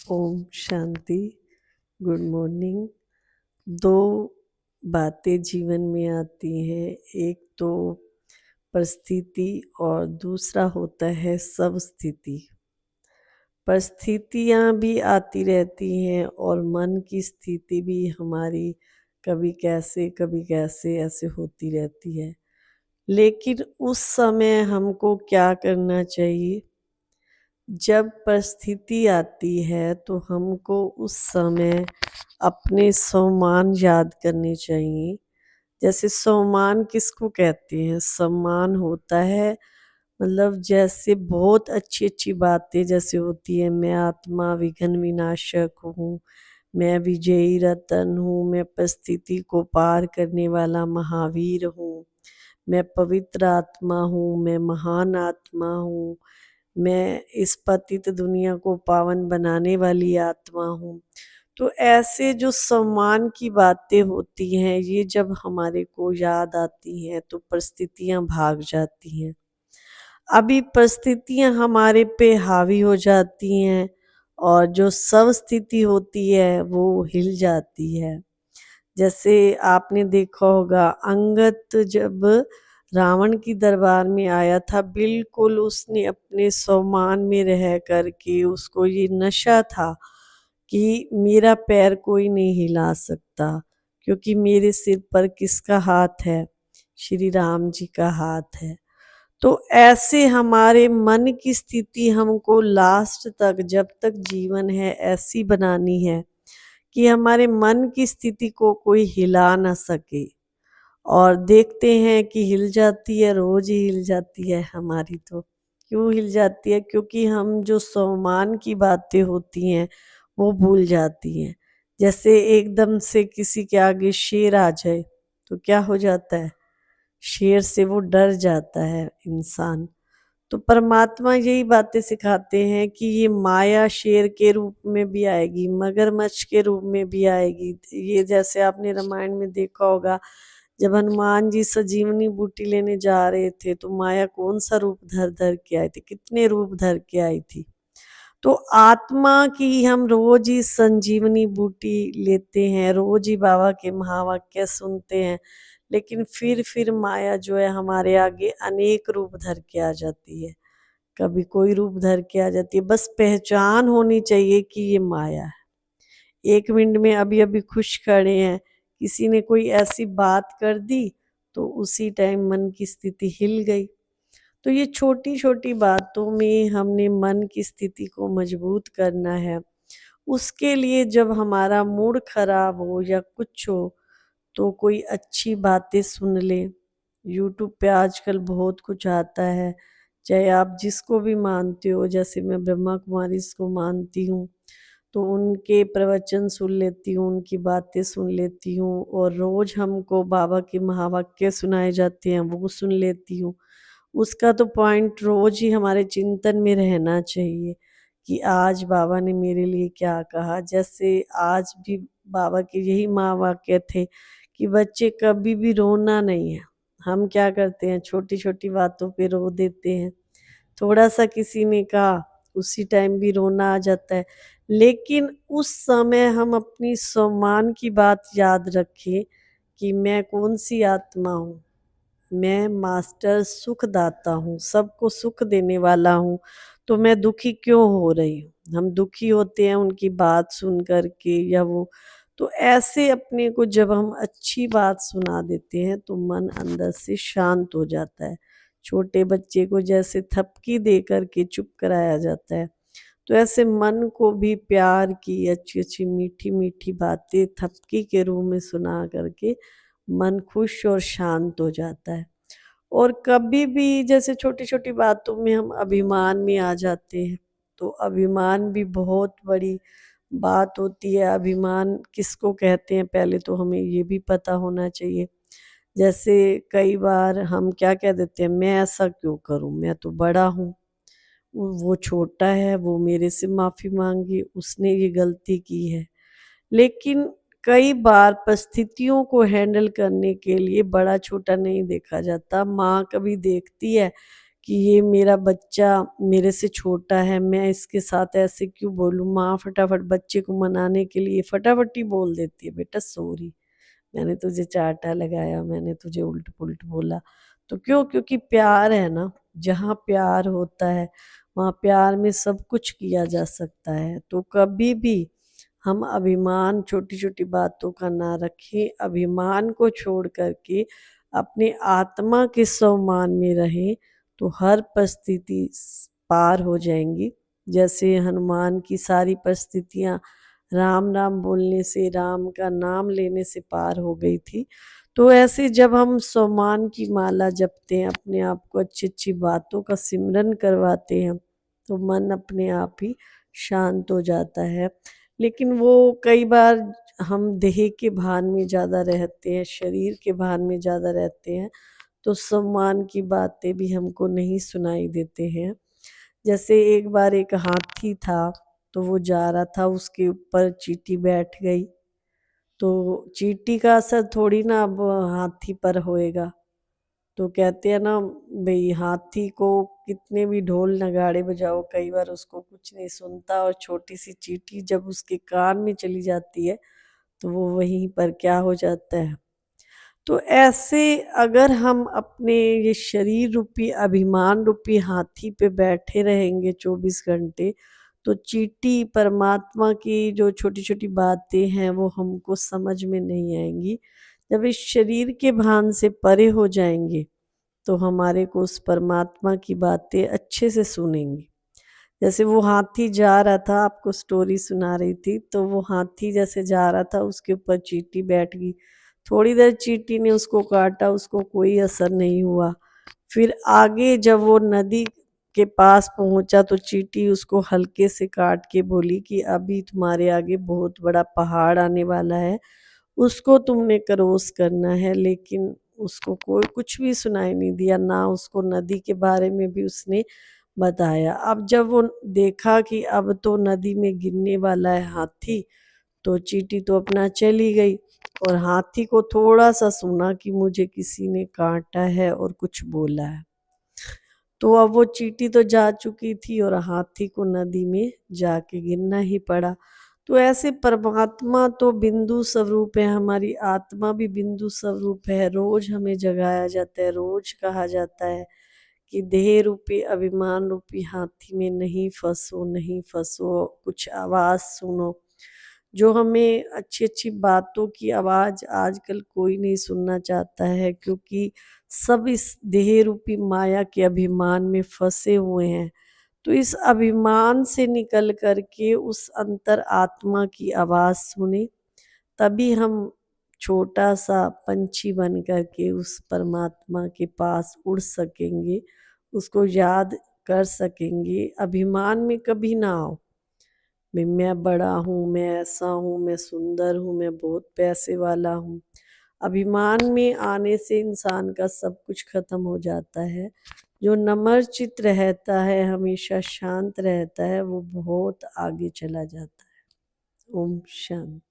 Om Shanti. Good morning. दो बातें जीवन में आती हैं, एक तो परिस्थिति और दूसरा होता है सब स्थिति। परिस्थितियाँ भी आती रहती हैं और मन की स्थिति भी हमारी कभी कैसे ऐसे होती रहती है। लेकिन उस समय हमको क्या करना चाहिए? जब परिस्थिति आती है तो हमको उस समय अपने सम्मान याद करने चाहिए। जैसे सम्मान किसको कहते हैं? सम्मान होता है मतलब जैसे बहुत अच्छी बातें जैसे होती है, मैं आत्मा विघ्न विनाशक हूँ, मैं विजयी रतन हूँ, मैं परिस्थिति को पार करने वाला महावीर हूँ, मैं पवित्र आत्मा हूँ, मैं महान आत्मा हूँ, मैं इस पतित दुनिया को पावन बनाने वाली आत्मा हूँ। तो ऐसे जो सम्मान की बातें होती हैं, ये जब हमारे को याद आती हैं तो परिस्थितियाँ भाग जाती हैं। अभी परिस्थितियाँ हमारे पे हावी हो जाती हैं और जो सब स्थिति होती है वो हिल जाती है। जैसे आपने देखा होगा अंगद जब रावण की दरबार में आया था, बिल्कुल उसने अपने सम्मान में रह करके उसको ये नशा था कि मेरा पैर कोई नहीं हिला सकता, क्योंकि मेरे सिर पर किसका हाथ है? श्री राम जी का हाथ है। तो ऐसे हमारे मन की स्थिति हमको लास्ट तक, जब तक जीवन है, ऐसी बनानी है कि हमारे मन की स्थिति को कोई हिला ना सके। और देखते हैं कि हिल जाती है, रोज ही हिल जाती है हमारी। तो क्यों हिल जाती है? क्योंकि हम जो सम्मान की बातें होती हैं वो भूल जाती हैं। जैसे एकदम से किसी के आगे शेर आ जाए तो क्या हो जाता है? शेर से वो डर जाता है इंसान। तो परमात्मा यही बातें सिखाते हैं कि ये माया शेर के रूप में भी आएगी, मगरमच्छ के रूप में भी आएगी। ये जैसे आपने रामायण में देखा होगा, जब हनुमान जी संजीवनी बूटी लेने जा रहे थे तो माया कौन सा रूप धर धर के आई थी, कितने रूप धर के आई थी। तो आत्मा की हम रोज ही संजीवनी बूटी लेते हैं, रोज ही बाबा के महावाक्य सुनते हैं, लेकिन फिर माया जो है हमारे आगे अनेक रूप धर के आ जाती है। कभी कोई रूप धर के आ जाती है। बस पहचान होनी चाहिए कि ये माया है। 1 मिनट में अभी खुश खड़े हैं, किसी ने कोई ऐसी बात कर दी तो उसी टाइम मन की स्थिति हिल गई। तो ये छोटी-छोटी बातों में हमने मन की स्थिति को मजबूत करना है। उसके लिए जब हमारा मूड खराब हो या कुछ हो तो कोई अच्छी बातें सुन लें। यूट्यूब पे आजकल बहुत कुछ आता है, चाहे आप जिसको भी मानते हो, जैसे मैं ब्रह्मा कुमारीज़ को मानती हूँ, तो उनके प्रवचन सुन लेती हूँ, उनकी बातें सुन लेती हूँ और रोज़ हमको बाबा के महावाक्य सुनाए जाते हैं, वो सुन लेती हूँ। उसका तो पॉइंट रोज़ ही हमारे चिंतन में रहना चाहिए कि आज बाबा ने मेरे लिए क्या कहा। जैसे आज भी बाबा के यही महावाक्य थे कि बच्चे कभी भी रोना नहीं है। हम क्या करते हैं, छोटी-छोटी बातों पे रो देते हैं। थोड़ा-सा किसी ने कहा, उसी टाइम भी रोना आ जाता है। लेकिन उस समय हम अपनी सम्मान की बात याद रखें कि मैं कौन-सी आत्मा हूँ। मैं मास्टर सुखदाता हूँ, सबको सुख देने वाला हूँ, तो मैं दुखी क्यों हो रही हूँ? हम दुखी होते हैं उनकी बात सुन कर के या वो। तो ऐसे अपने को जब हम अच्छी बात सुना देते हैं तो मन अंदर से शांत हो जाता है। छोटे बच्चे को जैसे थपकी दे कर के चुप कराया जाता है, तो ऐसे मन को भी प्यार की अच्छी-अच्छी मीठी-मीठी बातें थपकी के रूप में सुना करके मन खुश और शांत हो जाता है। और कभी भी जैसे छोटी-छोटी बातों में हम अभिमान में आ जाते हैं, तो अभिमान भी बहुत बड़ी बात होती है। अभिमान किसको कहते हैं पहले तो हमें ये भी पता होना चाहिए। जैसे कई बार हम क्या कह देते हैं, मैं ऐसा क्यों करूँ, मैं तो बड़ा हूँ, वो छोटा है, वो मेरे से माफ़ी माँगे, उसने ये गलती की है। लेकिन कई बार परिस्थितियों को हैंडल करने के लिए बड़ा छोटा नहीं देखा जाता। माँ कभी देखती है कि ये मेरा बच्चा मेरे से छोटा है, मैं इसके साथ ऐसे क्यों बोलूँ। माँ फटाफट बच्चे को मनाने के लिए फटाफट ही बोल देती है, बेटा सॉरी, मैंने तुझे चाटा लगाया, मैंने तुझे उल्ट-पुल्ट बोला। तो क्यों? क्योंकि प्यार है ना, जहाँ प्यार होता है, वहाँ प्यार में सब कुछ किया जा सकता है। तो कभी भी हम अभिमान छोटी-छोटी बातों का ना रखें, अभिमान को छोड़ कर के अपने आत्मा के सम्मान में रहें, तो हर परिस्थिति पार हो जाएँगी। जैसे हनुमान की सारी परिस्थितियाँ राम नाम बोलने से, राम का नाम लेने से पार हो गई थी। तो ऐसे जब हम सम्मान की माला जपते हैं, अपने आप को अच्छी-अच्छी बातों का सिमरन करवाते हैं, तो मन अपने आप ही शांत हो जाता है। लेकिन वो कई बार हम देह के भान में ज़्यादा रहते हैं, शरीर के भान में ज़्यादा रहते हैं, तो सम्मान की बातें भी हमको नहीं सुनाई देते हैं। जैसे एक बार एक हाथी था, तो वो जा रहा था, उसके ऊपर चींटी बैठ गई, तो चींटी का असर थोड़ी ना अब हाथी पर होएगा। तो कहते हैं ना भई, हाथी को कितने भी ढोल नगाड़े बजाओ, कई बार उसको कुछ नहीं सुनता, और छोटी सी चींटी जब उसके कान में चली जाती है, तो वो वहीं पर क्या हो जाता है। तो ऐसे अगर हम अपने ये शरीर रूपी अभिमान रूपी हाथी पे बैठे रहेंगे 24 घंटे, तो चींटी परमात्मा की जो छोटी-छोटी बातें हैं वो हमको समझ में नहीं आएँगी। जब इस शरीर के भान से परे हो जाएँगे, तो हमारे को उस परमात्मा की बातें अच्छे से सुनेंगी। जैसे वो हाथी जा रहा था, आपको स्टोरी सुना रही थी, तो वो हाथी जैसे जा रहा था, उसके ऊपर चींटी बैठ गई। थोड़ी देर चींटी ने उसको काटा, उसको कोई असर नहीं हुआ। फिर आगे जब वो नदी के पास पहुंचा, तो चींटी उसको हल्के से काट के बोली कि अभी तुम्हारे आगे बहुत बड़ा पहाड़ आने वाला है, उसको तुमने क्रॉस करना है। लेकिन उसको कोई कुछ भी सुनाई नहीं दिया, ना उसको नदी के बारे में भी उसने बताया। अब जब वो देखा कि अब तो नदी में गिरने वाला है हाथी, तो चींटी तो अपना चली गई, और हाथी को थोड़ा-सा सुना कि मुझे किसी ने काटा है और कुछ बोला है। तो अब वो चींटी तो जा चुकी थी, और हाथी को नदी में जाके गिरना ही पड़ा। तो ऐसे परमात्मा तो बिंदु स्वरूप है, हमारी आत्मा भी बिंदु स्वरूप है। रोज़ हमें जगाया जाता है, रोज़ कहा जाता है कि देह रूपी अभिमान रूपी हाथी में नहीं फंसो, नहीं फंसो, कुछ आवाज़ सुनो। जो हमें अच्छी-अच्छी बातों की आवाज़ आजकल कोई नहीं सुनना चाहता है, क्योंकि सब इस देह रूपी माया के अभिमान में फँसे हुए हैं। तो इस अभिमान से निकल कर के उस अंतर आत्मा की आवाज़ सुनें, तभी हम छोटा-सा पंछी बन कर के उस परमात्मा के पास उड़ सकेंगे, उसको याद कर सकेंगे। अभिमान में कभी ना आओ, भई मैं बड़ा हूँ, मैं ऐसा हूँ, मैं सुंदर हूँ, मैं बहुत पैसे वाला हूँ। अभिमान में आने से इंसान का सब कुछ खत्म हो जाता है। जो नम्र-चित्त रहता है, हमेशा शांत रहता है, वो बहुत आगे चला जाता है। ओम शांति।